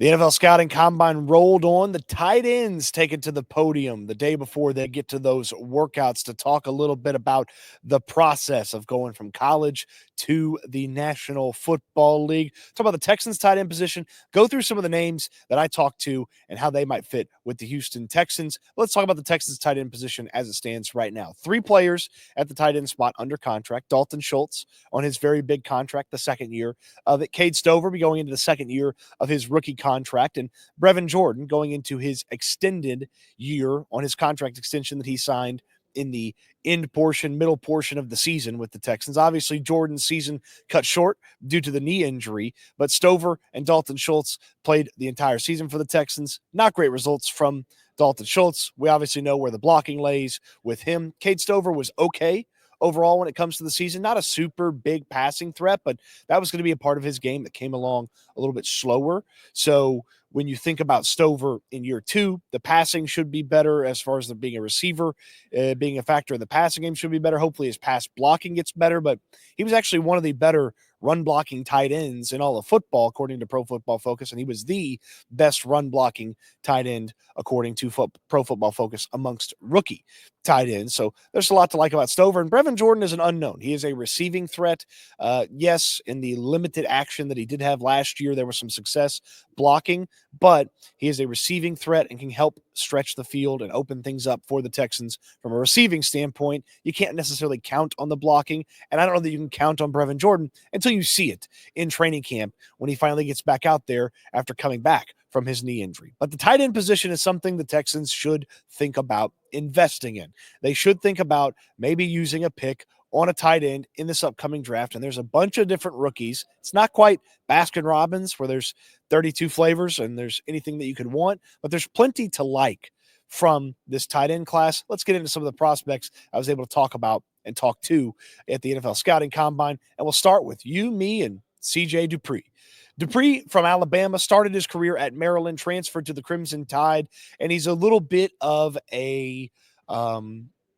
The NFL Scouting Combine rolled on. The tight ends take it to the podium the day before they get to those workouts to talk a little bit about the process of going from college to the National Football League. Talk about the Texans tight end position, go through some of the names that I talked to and how they might fit with the Houston Texans. Let's talk about the Texans tight end position as it stands right now. 3 players at the tight end spot under contract. Dalton Schultz on his very big contract, the second year of it. Cade Stover be going into the second year of his rookie contract, and Brevin Jordan going into his extended year on his contract extension that he signed in the middle portion of the season with the Texans. Obviously, Jordan's season cut short due to the knee injury, but Stover and Dalton Schultz played the entire season for the Texans. Not great results from Dalton Schultz. We obviously know where the blocking lays with him. Cade Stover was okay overall when it comes to the season. Not a super big passing threat, but that was going to be a part of his game that came along a little bit slower. So when you think about Stover in year 2, the passing should be better as far as the being a receiver, being a factor in the passing game should be better. Hopefully his pass blocking gets better, but he was actually one of the better run blocking tight ends in all of football, according to Pro Football Focus, and he was the best run blocking tight end, according to Pro Football Focus, amongst rookie tight ends. So there's a lot to like about Stover, and Brevin Jordan is an unknown. He is a receiving threat. Yes, in the limited action that he did have last year, there was some success blocking, but he is a receiving threat and can help stretch the field and open things up for the Texans from a receiving standpoint. You can't necessarily count on the blocking, and I don't know that you can count on Brevin Jordan until you see it in training camp when he finally gets back out there after coming back from his knee injury. But the tight end position is something the Texans should think about investing in. They should think about maybe using a pick on a tight end in this upcoming draft. And there's a bunch of different rookies. It's not quite Baskin Robbins where there's 32 flavors and there's anything that you could want, but there's plenty to like from this tight end class. Let's get into some of the prospects I was able to talk about and talk to at the NFL Scouting Combine. And we'll start with you, me, and CJ Dippre. Dippre from Alabama started his career at Maryland, transferred to the Crimson Tide, and he's a little bit of a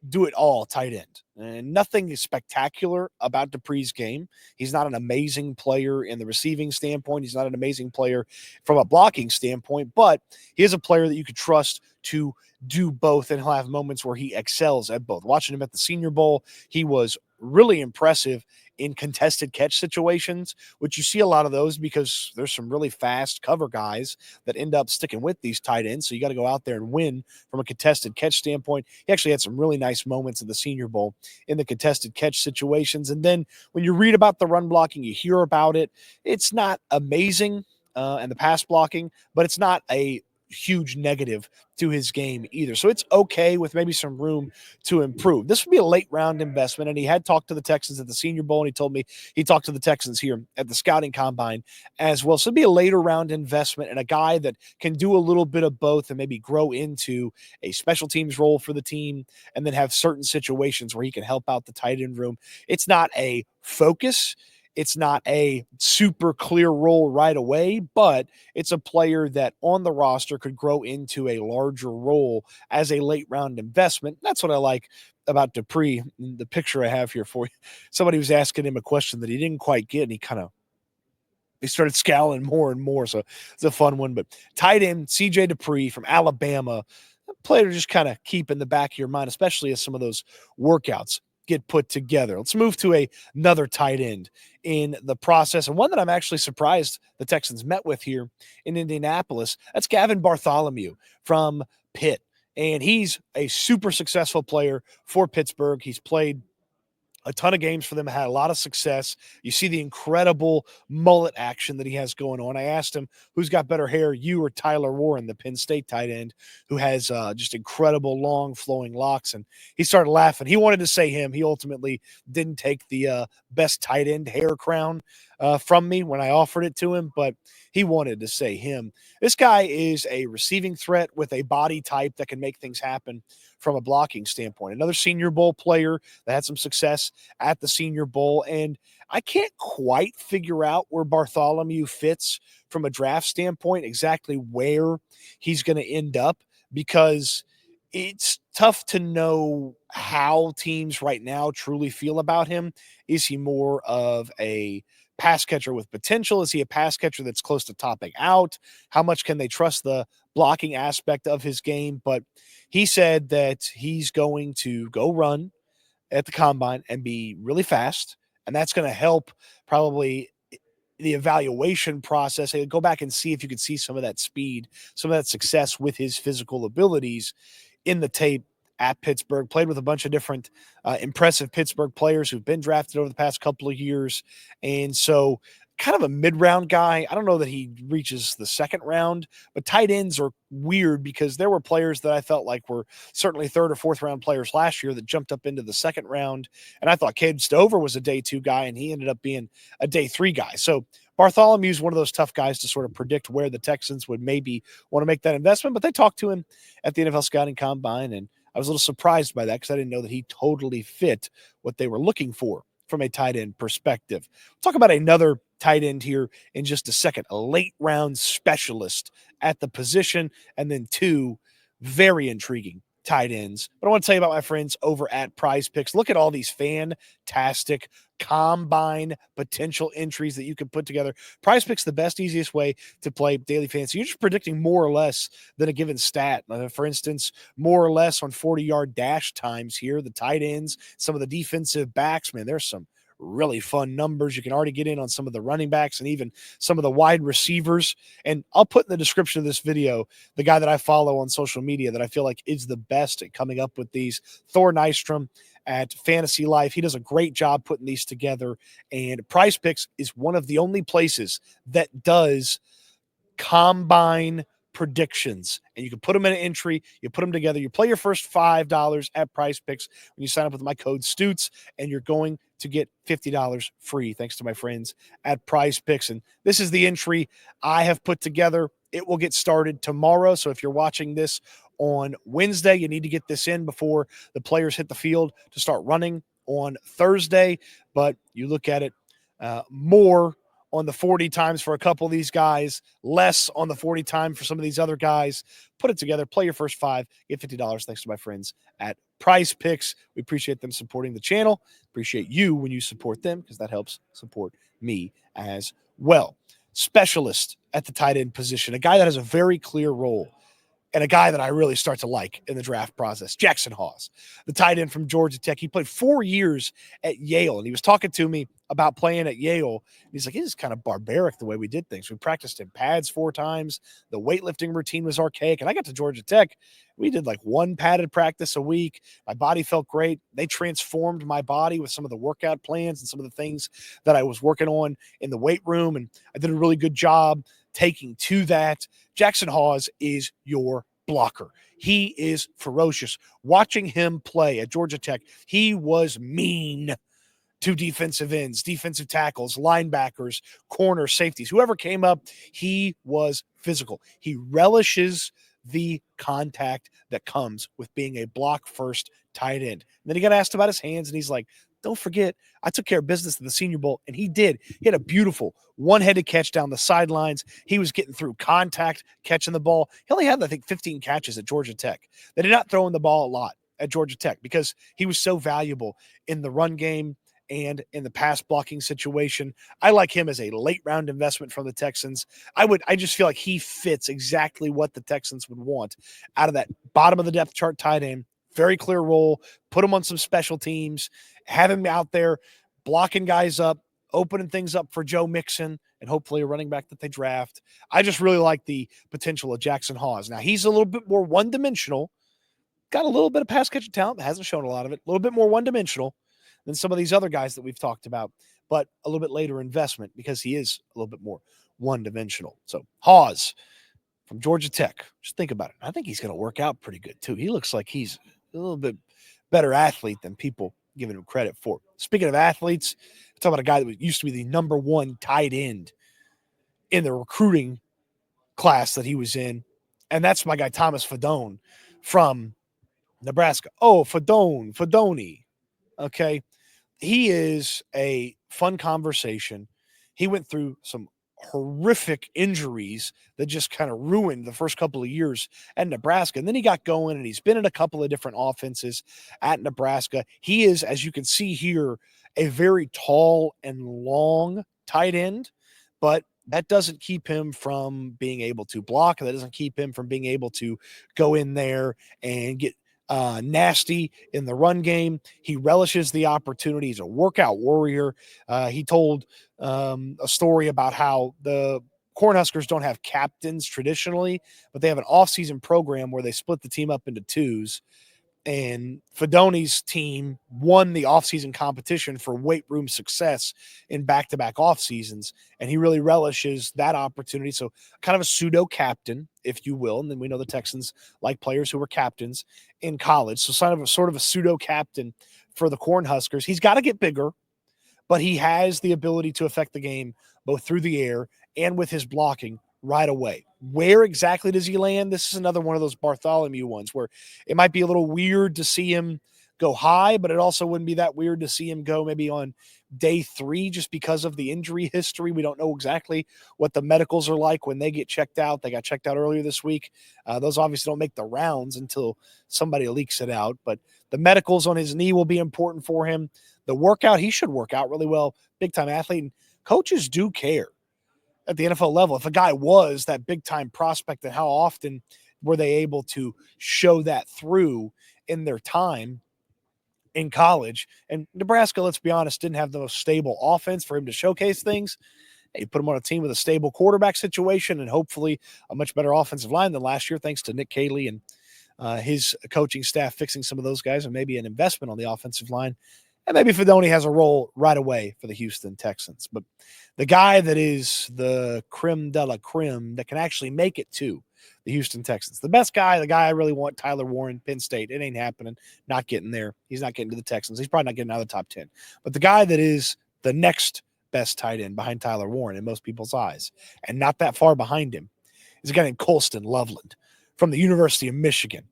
do-it-all tight end. And nothing spectacular about Dupree's game. He's not an amazing player in the receiving standpoint. He's not an amazing player from a blocking standpoint, but he is a player that you could trust to do both, and he'll have moments where he excels at both. Watching him at the Senior Bowl, he was really impressive in contested catch situations, which you see a lot of those because there's some really fast cover guys that end up sticking with these tight ends. So you got to go out there and win from a contested catch standpoint. He actually had some really nice moments in the Senior Bowl in the contested catch situations. And then when you read about the run blocking, you hear about it. It's not amazing, and the pass blocking, but it's not a huge negative to his game either. So it's okay with maybe some room to improve. This would be a late round investment, and he had talked to the Texans at the Senior Bowl, and he told me he talked to the Texans here at the Scouting Combine as well. So it'd be a later round investment and a guy that can do a little bit of both and maybe grow into a special teams role for the team and then have certain situations where he can help out the tight end room. It's not a focus. It's not a super clear role right away, but it's a player that on the roster could grow into a larger role as a late round investment. That's what I like about Dippre. The picture I have here for you, somebody was asking him a question that he didn't quite get, and he started scowling more and more. So it's a fun one. But tight end CJ Dippre from Alabama, a player to just kind of keep in the back of your mind, especially as some of those workouts get put together. Let's move to another tight end in the process, and one that I'm actually surprised the Texans met with here in Indianapolis. That's Gavin Bartholomew from Pitt, and he's a super successful player for Pittsburgh. He's played a ton of games for them, had a lot of success. You see the incredible mullet action that he has going on. I asked him, who's got better hair, you or Tyler Warren, the Penn State tight end, who has just incredible long flowing locks. And he started laughing. He wanted to say him. He ultimately didn't take the best tight end hair crown from me when I offered it to him, but he wanted to say him. This guy is a receiving threat with a body type that can make things happen from a blocking standpoint. Another Senior Bowl player that had some success at the Senior Bowl, and I can't quite figure out where Bartholomew fits from a draft standpoint, exactly where he's going to end up, because it's tough to know how teams right now truly feel about him. Is he more of a pass catcher with potential? Is he a pass catcher that's close to topping out? How much can they trust the blocking aspect of his game? But he said that he's going to go run at the combine and be really fast. And that's going to help probably the evaluation process. Hey, go back and see if you could see some of that speed, some of that success with his physical abilities in the tape at Pittsburgh. Played with a bunch of different impressive Pittsburgh players who've been drafted over the past couple of years. And so kind of a mid-round guy. I don't know that he reaches the second round, but tight ends are weird because there were players that I felt like were certainly third or fourth round players last year that jumped up into the second round. And I thought Cade Stover was a day 2 guy, and he ended up being a day 3 guy. So Bartholomew is one of those tough guys to sort of predict where the Texans would maybe want to make that investment, but they talked to him at the NFL Scouting Combine, and I was a little surprised by that because I didn't know that he totally fit what they were looking for from a tight end perspective. We'll talk about another tight end here in just a second, a late round specialist at the position, and then 2 very intriguing tight ends. But I want to tell you about my friends over at Prize Picks. Look at all these fantastic combine potential entries that you can put together. Prize Picks, the best, easiest way to play daily fantasy. You're just predicting more or less than a given stat. For instance, more or less on 40-yard dash times here, the tight ends, some of the defensive backs. Man, there's some really fun numbers. You can already get in on some of the running backs and even some of the wide receivers. And I'll put in the description of this video the guy that I follow on social media that I feel like is the best at coming up with these, Thor Nystrom at Fantasy Life. He does a great job putting these together. And Prize Picks is one of the only places that does combine predictions, and you can put them in an entry. You put them together. You play your first $5 at Prize Picks when you sign up with my code Stoots, and you're going to get $50 free thanks to my friends at Prize Picks. And this is the entry I have put together. It will get started tomorrow. So if you're watching this on Wednesday, you need to get this in before the players hit the field to start running on Thursday. But you look at it more on the 40 times for a couple of these guys, less on the 40 time for some of these other guys. Put it together, play your first 5, get $50 thanks to my friends at Prize Picks. We appreciate them supporting the channel. Appreciate you when you support them because that helps support me as well. Specialist at the tight end position, a guy that has a very clear role, and a guy that I really start to like in the draft process, Jackson Hawes, the tight end from Georgia Tech. He played 4 years at Yale, and he was talking to me about playing at Yale. And he's like, it is kind of barbaric the way we did things. We practiced in pads 4 times. The weightlifting routine was archaic. And I got to Georgia Tech. We did like 1 padded practice a week. My body felt great. They transformed my body with some of the workout plans and some of the things that I was working on in the weight room. And I did a really good job taking to that. Jackson Hawes is your blocker. He is ferocious. Watching him play at Georgia Tech, he was mean to defensive ends, defensive tackles, linebackers, corners, safeties. Whoever came up, he was physical. He relishes the contact that comes with being a block-first tight end. And then he got asked about his hands, and he's like, don't forget, I took care of business at the Senior Bowl, and he did. He had a beautiful one-headed catch down the sidelines. He was getting through contact, catching the ball. He only had, I think, 15 catches at Georgia Tech. They did not throw him the ball a lot at Georgia Tech because he was so valuable in the run game and in the pass blocking situation. I like him as a late round investment from the Texans. I just feel like he fits exactly what the Texans would want out of that bottom of the depth chart tight end. Very clear role. Put him on some special teams. Have him out there blocking guys up, opening things up for Joe Mixon, and hopefully a running back that they draft. I just really like the potential of Jackson Hawes. Now, he's a little bit more one-dimensional. Got a little bit of pass catching talent, but hasn't shown a lot of it. A little bit more one-dimensional than some of these other guys that we've talked about, but a little bit later investment because he is a little bit more one-dimensional. So Hawes from Georgia Tech, just think about it. I think he's going to work out pretty good too. He looks like he's a little bit better athlete than people giving him credit for. Speaking of athletes, I'm talking about a guy that used to be the number 1 tight end in the recruiting class that he was in, and that's my guy Thomas Fidone from Nebraska. Oh, Fidone. Okay. He is a fun conversation. He went through some horrific injuries that just kind of ruined the first couple of years at Nebraska. And then he got going, and he's been in a couple of different offenses at Nebraska. He is, as you can see here, a very tall and long tight end, but that doesn't keep him from being able to block. That doesn't keep him from being able to go in there and get nasty in the run game. He relishes the opportunity. He's a workout warrior. He told a story about how the Cornhuskers don't have captains traditionally, but they have an off-season program where they split the team up into twos. And Fidone's team won the offseason competition for weight room success in back-to-back off seasons, and he really relishes that opportunity. So kind of a pseudo captain, if you will. And then we know the Texans like players who were captains in college. So sort of a pseudo captain for the Cornhuskers. He's got to get bigger, but he has the ability to affect the game both through the air and with his blocking right away. Where exactly does he land? This is another one of those Bartholomew ones where it might be a little weird to see him go high, but it also wouldn't be that weird to see him go maybe on day 3 just because of the injury history. We don't know exactly what the medicals are like when they get checked out. They got checked out earlier this week. Those obviously don't make the rounds until somebody leaks it out, but the medicals on his knee will be important for him. The workout, he should work out really well. Big-time athlete. And coaches do care at the NFL level. If a guy was that big-time prospect, and how often were they able to show that through in their time in college? And Nebraska, let's be honest, didn't have the most stable offense for him to showcase things. You put him on a team with a stable quarterback situation and hopefully a much better offensive line than last year, thanks to Nick Caley and his coaching staff fixing some of those guys, and maybe an investment on the offensive line. And maybe Fidone has a role right away for the Houston Texans. But the guy that is the creme de la creme that can actually make it to the Houston Texans, the best guy, the guy I really want, Tyler Warren, Penn State. It ain't happening. Not getting there. He's not getting to the Texans. He's probably not getting out of the top 10. But the guy that is the next best tight end behind Tyler Warren in most people's eyes, and not that far behind him, is a guy named Colston Loveland from the University of Michigan,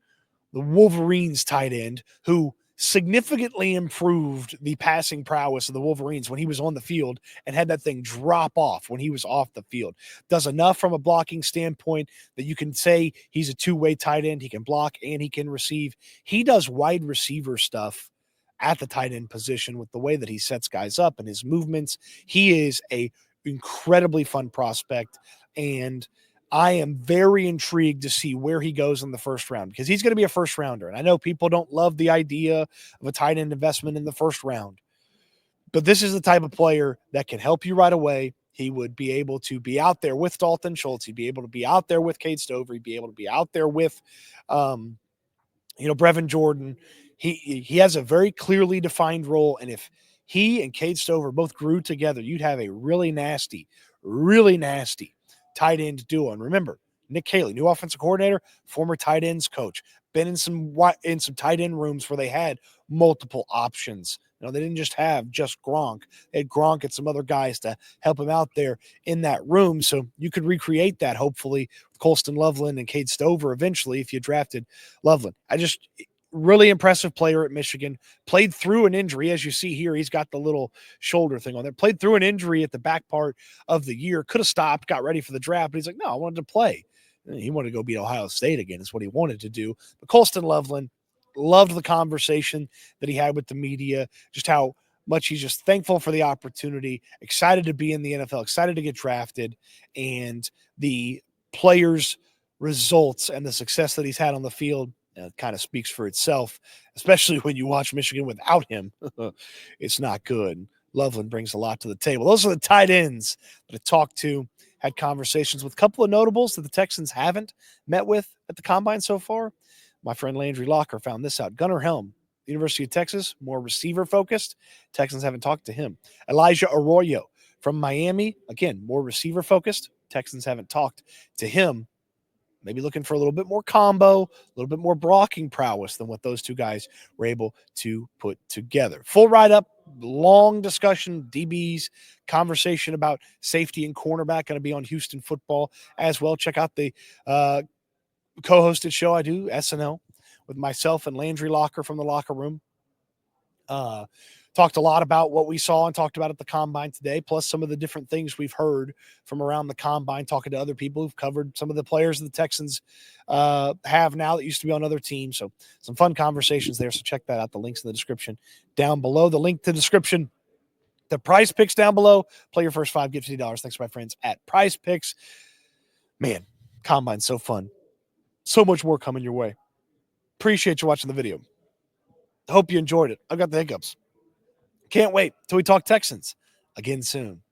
the Wolverines tight end who significantly improved the passing prowess of the Wolverines when he was on the field and had that thing drop off when he was off the field. Does enough from a blocking standpoint that you can say he's a two-way tight end. He can block and he can receive. He does wide receiver stuff at the tight end position with the way that he sets guys up and his movements. He is a incredibly fun prospect, and I am very intrigued to see where he goes in the first round because he's going to be a first rounder. And I know people don't love the idea of a tight end investment in the first round, but this is the type of player that can help you right away. He would be able to be out there with Dalton Schultz. He'd be able to be out there with Cade Stover. He'd be able to be out there with, Brevin Jordan. He has a very clearly defined role. And if he and Cade Stover both grew together, you'd have a really nasty tight end duo. And remember, Nick Caley, new offensive coordinator, former tight ends coach, been in some tight end rooms where they had multiple options. They didn't just have Gronk. They had Gronk and some other guys to help him out there in that room. So you could recreate that, hopefully, with Colston Loveland and Cade Stover eventually if you drafted Loveland. Really impressive player at Michigan. Played through an injury. As you see here, he's got the little shoulder thing on there. Played through an injury at the back part of the year. Could have stopped, got ready for the draft, but he's like, no, I wanted to play. He wanted to go beat Ohio State again is what he wanted to do. But Colston Loveland, loved the conversation that he had with the media, just how much he's just thankful for the opportunity, excited to be in the NFL, excited to get drafted, and the players' results and the success that he's had on the field kind of speaks for itself, especially when you watch Michigan without him. It's not good. Loveland brings a lot to the table. Those are the tight ends that I talked to, had conversations with a couple of notables that the Texans haven't met with at the Combine so far. My friend Landry Locker found this out. Gunnar Helm, University of Texas, more receiver-focused. Texans haven't talked to him. Elijah Arroyo from Miami, again, more receiver-focused. Texans haven't talked to him. Maybe looking for a little bit more combo, a little bit more blocking prowess than what those two guys were able to put together. Full write-up, long discussion, DBs, conversation about safety and cornerback going to be on Houston Football as well. Check out the co-hosted show I do, SNL, with myself and Landry Locker from the Locker Room. Talked a lot about what we saw and talked about at the Combine today, plus some of the different things we've heard from around the Combine, talking to other people who've covered some of the players the Texans have now that used to be on other teams. So some fun conversations there. So check that out. The link's in the description down below. The link to the description the Prize Picks down below. Play your first 5, get $50. Thanks to my friends at Prize Picks. Man, Combine's so fun. So much more coming your way. Appreciate you watching the video. Hope you enjoyed it. I've got the hiccups. Can't wait till we talk Texans again soon.